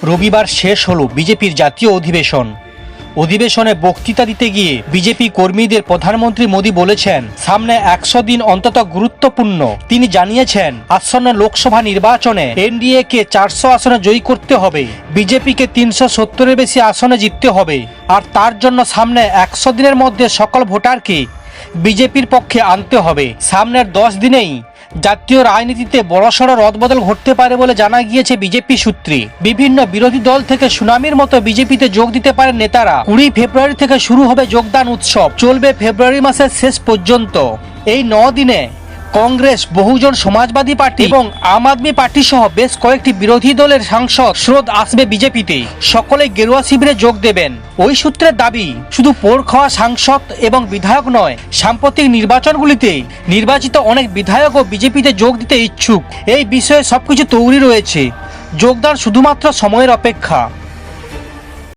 রবিবার শেষ হলো বিজেপির জাতীয় অধিবেশনে বক্তৃতা দিতে গিয়ে বিজেপি কর্মীদের প্রধানমন্ত্রী মোদী বলেছেন, সামনে 100 দিন অন্তত গুরুত্বপূর্ণ। তিনি জানিয়েছেন, আসন্ন লোকসভা নির্বাচনে এনডিএ কে 400 আসনে জয়ী করতে হবে, বিজেপিকে 370-এর বেশি আসনে জিততে হবে, আর তার জন্য সামনে 100 দিনের মধ্যে সকল ভোটারকে বিজেপির পক্ষে আনতে হবে। সামনের 10 দিনেই জাতীয় রাজনীতিতে বড়সড় রদবদল ঘটতে পারে বলে জানা গিয়েছে বিজেপি সূত্রে। বিভিন্ন বিরোধী দল থেকে সুনামির মতো বিজেপিতে যোগ দিতে পারেন নেতারা। 20 ফেব্রুয়ারি থেকে শুরু হবে যোগদান উৎসব, চলবে ফেব্রুয়ারি মাসের শেষ পর্যন্ত। এই 9 দিনে কংগ্রেস, বহুজন সমাজবাদী পার্টি এবং আম আদমি পার্টি সহ বেশ কয়েকটি বিরোধী দলের সাংসদ স্রোত আসবে বিজেপিতে। সকলে গেরুয়া শিবিরে যোগ দেবেন। ওই সূত্রের দাবি, শুধু পোড় খাওয়া সাংসদ এবং বিধায়ক নয়, সাম্প্রতিক নির্বাচনগুলিতে নির্বাচিত অনেক বিধায়কও বিজেপিতে যোগ দিতে ইচ্ছুক। এই বিষয়ে সবকিছু তৈরি রয়েছে, যোগদান শুধুমাত্র সময়ের অপেক্ষা।